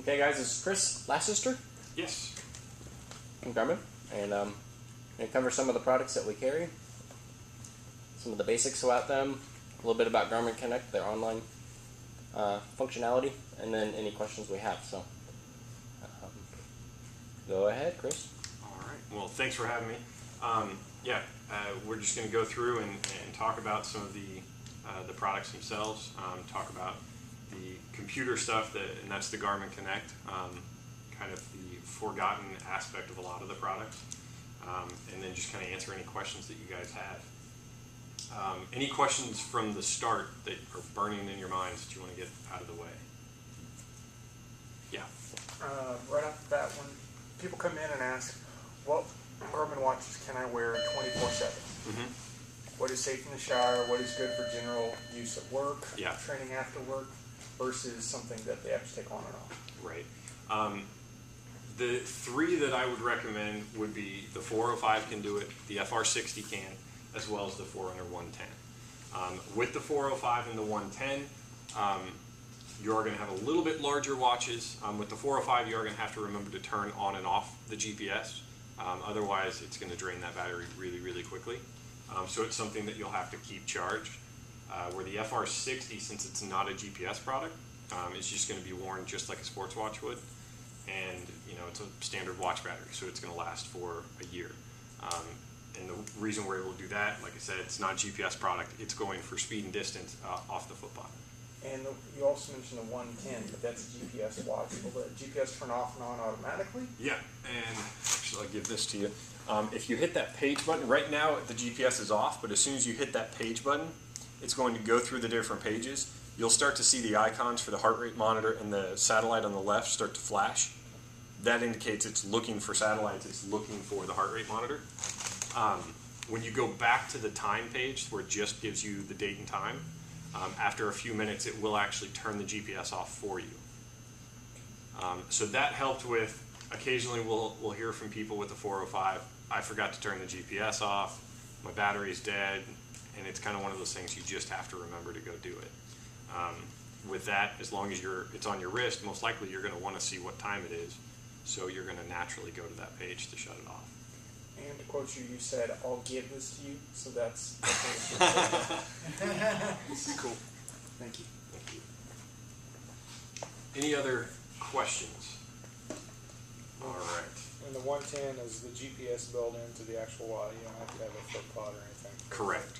Okay guys, this is Chris Lassester Yes. from Garmin, and I'm going to cover some of the products that we carry, some of the basics about them, a little bit about Garmin Connect, their online functionality, and then any questions we have. So go ahead, Chris. All right. Well, thanks for having me. We're just going to go through and talk about some of the products themselves, talk about the computer stuff, and that's the Garmin Connect, kind of the forgotten aspect of a lot of the products, and then just kind of answer any questions that you guys have. Any questions from the start that are burning in your minds that you want to get out of the way? Yeah. Right off the bat, when people come in and ask, what Garmin watches can I wear 24/7? Mm-hmm. What is safe in the shower? What is good for general use at work? Yeah. Training after work versus something that they have to take on and off? Right. The three that I would recommend would be the 405 can do it, the FR60 can, as well as the Forerunner 110. With the 405 and the 110, you are going to have a little bit larger watches. With the 405, you are going to have to remember to turn on and off the GPS. Otherwise, it's going to drain that battery really, really quickly. So it's something that you'll have to keep charged. Where the FR60, since it's not a GPS product, it's just going to be worn just like a sports watch would. And it's a standard watch battery, so it's going to last for a year. And the reason we're able to do that, like I said, it's not a GPS product. It's going for speed and distance off the foot pod. And you also mentioned the 110, but that's a GPS watch. Will the GPS turn off and on automatically? Yeah, and actually I'll give this to you. If you hit that page button, right now the GPS is off, but as soon as you hit that page button, it's going to go through the different pages. You'll start to see the icons for the heart rate monitor and the satellite on the left start to flash. That indicates it's looking for satellites, it's looking for the heart rate monitor. When you go back to the time page where it just gives you the date and time, after a few minutes it will actually turn the GPS off for you. So that helped with, occasionally we'll hear from people with the 405, I forgot to turn the GPS off, my battery's dead, and it's kind of one of those things you just have to remember to go do it. With that, as long as it's on your wrist, most likely you're going to want to see what time it is, so you're going to naturally go to that page to shut it off. And to quote you, you said, I'll give this to you, so that's This is cool. Thank you. Thank you. Any other questions? All right. And the 110 is the GPS built into the actual watch. You don't have to have a foot pod or anything. Correct.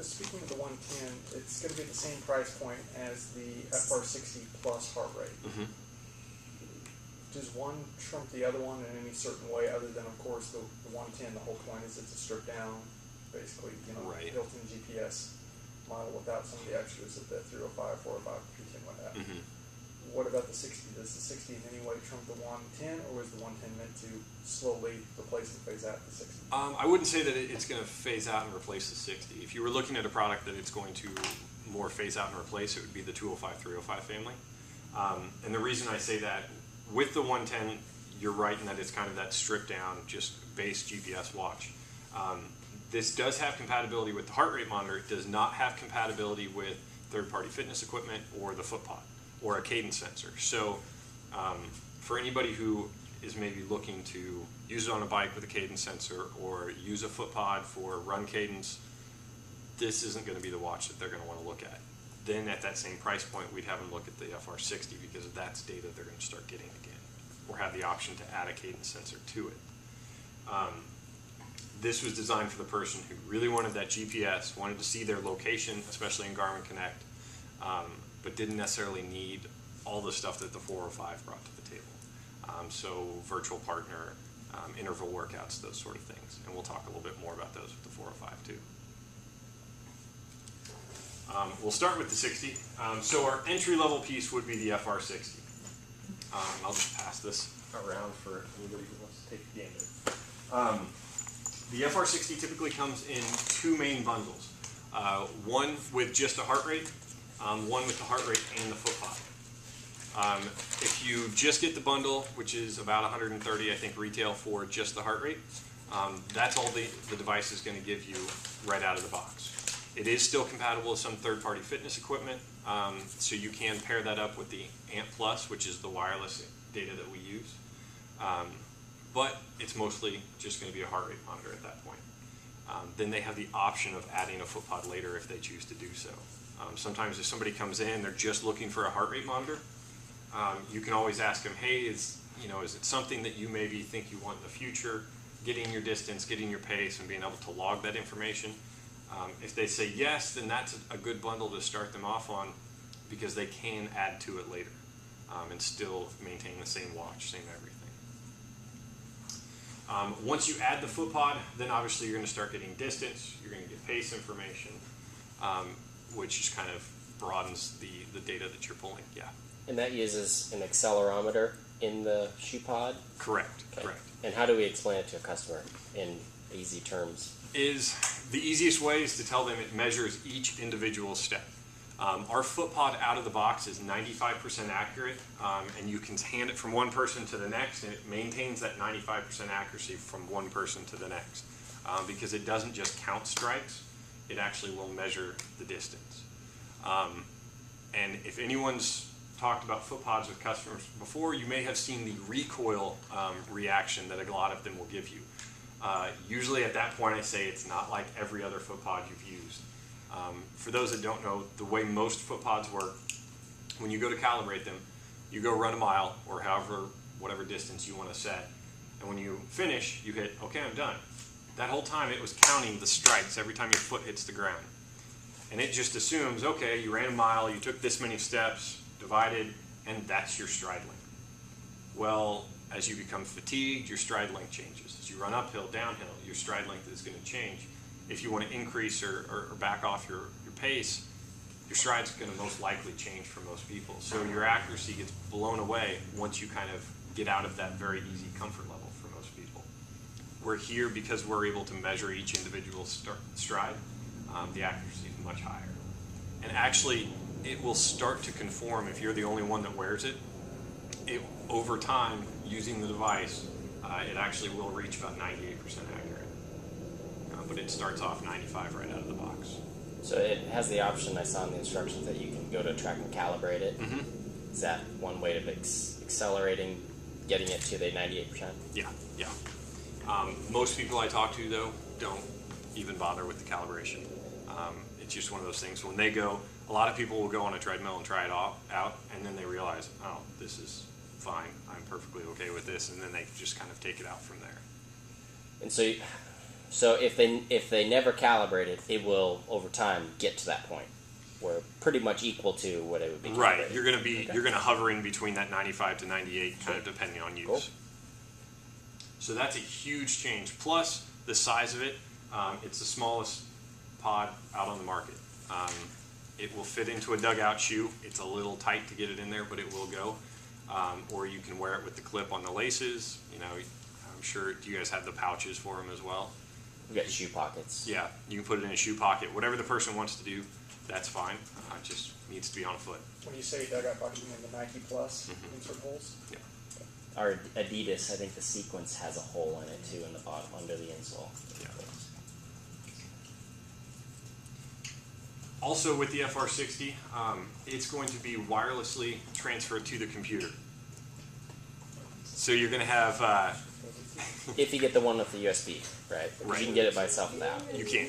Speaking of the 110, it's going to be the same price point as the FR60 plus heart rate. Mm-hmm. Does one trump the other one in any certain way, other than, of course, the 110? The whole point is it's a stripped down, basically, right, built-in GPS model without some of the extras that the 305, 405, 310 would have. Mm-hmm. What about the 60? Does the 60 in any way trump the 110, or is the 110 meant to slowly replace and phase out the 60? I wouldn't say that it's going to phase out and replace the 60. If you were looking at a product that it's going to more phase out and replace, it would be the 205, 305 family. And the reason I say that, with the 110, you're right in that it's kind of that stripped down, just base GPS watch. This does have compatibility with the heart rate monitor. It does not have compatibility with third-party fitness equipment or the foot pod or a cadence sensor. So for anybody who is maybe looking to use it on a bike with a cadence sensor or use a foot pod for run cadence, this isn't going to be the watch that they're going to want to look at. Then at that same price point, we'd have them look at the FR60 because that's data they're going to start getting again, or have the option to add a cadence sensor to it. This was designed for the person who really wanted that GPS, wanted to see their location, especially in Garmin Connect, but didn't necessarily need all the stuff that the 405 brought to the table. So virtual partner, interval workouts, those sort of things. And we'll talk a little bit more about those with the 405 too. We'll start with the 60. So our entry-level piece would be the FR60. I'll just pass this around for anybody who wants to take a gander. The FR60 typically comes in two main bundles. One with just a heart rate, one with the heart rate and the foot pod. If you just get the bundle, which is about $130, I think, retail for just the heart rate, that's all the device is going to give you right out of the box. It is still compatible with some third-party fitness equipment, so you can pair that up with the Ant Plus, which is the wireless data that we use. But it's mostly just going to be a heart rate monitor at that point. Then they have the option of adding a foot pod later if they choose to do so. Sometimes if somebody comes in, they're just looking for a heart rate monitor, you can always ask them, hey, is it something that you maybe think you want in the future, getting your distance, getting your pace, and being able to log that information. If they say yes, then that's a good bundle to start them off on, because they can add to it later and still maintain the same watch, same everything. Once you add the foot pod, then obviously you're going to start getting distance, you're going to get pace information, which just kind of broadens the data that you're pulling. Yeah. And that uses an accelerometer in the shoe pod? Correct, Okay. correct. And how do we explain it to a customer in easy terms? Is the easiest way is to tell them it measures each individual step. Our foot pod out of the box is 95% accurate, and you can hand it from one person to the next, and it maintains that 95% accuracy from one person to the next, because it doesn't just count strikes, it actually will measure the distance. And if anyone's talked about foot pods with customers before, you may have seen the recoil reaction that a lot of them will give you. Usually at that point I say it's not like every other foot pod you've used. For those that don't know, the way most foot pods work, when you go to calibrate them, you go run a mile or whatever distance you want to set, and when you finish, you hit, okay, I'm done. That whole time it was counting the strikes every time your foot hits the ground. And it just assumes, okay, you ran a mile, you took this many steps, divided, and that's your stride length. Well, as you become fatigued, your stride length changes. As you run uphill, downhill, your stride length is going to change. If you want to increase or back off your pace, your stride's going to most likely change for most people. So your accuracy gets blown away once you kind of get out of that very easy comfort level for most people. We're here because we're able to measure each individual stride. The accuracy is much higher. And actually, it will start to conform if you're the only one that wears it. Over time, using the device, it actually will reach about 98% accurate. But it starts off 95 right out of the box. So it has the option, I saw in the instructions, that you can go to track and calibrate it. Mm-hmm. Is that one way of accelerating, getting it to the 98%? Yeah, yeah. Most people I talk to, though, don't even bother with the calibration. It's just one of those things. When they go, a lot of people will go on a treadmill and try it out, and then they realize, oh, this is fine. I'm perfectly okay with this, and then they just kind of take it out from there. And so if they never calibrate it, it will over time get to that point where pretty much equal to what it would be. Right. You're going to hover in between that 95 to 98, kind of depending on use. Cool. So that's a huge change. Plus the size of it, it's the smallest pod out on the market. It will fit into a dugout shoe. It's a little tight to get it in there, but it will go. Or you can wear it with the clip on the laces. I'm sure, do you guys have the pouches for them as well? We got shoe pockets. Yeah, you can put it in a shoe pocket. Whatever the person wants to do, that's fine. It just needs to be on a foot. When you say dugout pocket, you mean the Nike Plus insert holes? Yeah. Our Adidas, I think the Sequence has a hole in it too in the bottom under the insole. Yeah. Also with the FR60, it's going to be wirelessly transferred to the computer. So you're going to have... if you get the one with the USB, right? Because right. You can get it by itself without. You can.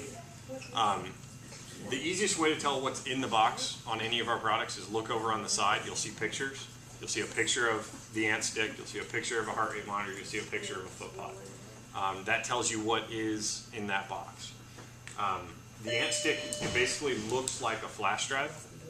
The easiest way to tell what's in the box on any of our products is look over on the side. You'll see pictures. You'll see a picture of the Ant stick. You'll see a picture of a heart rate monitor. You'll see a picture of a foot pod. That tells you what is in that box. The Ant stick, it basically looks like a flash drive.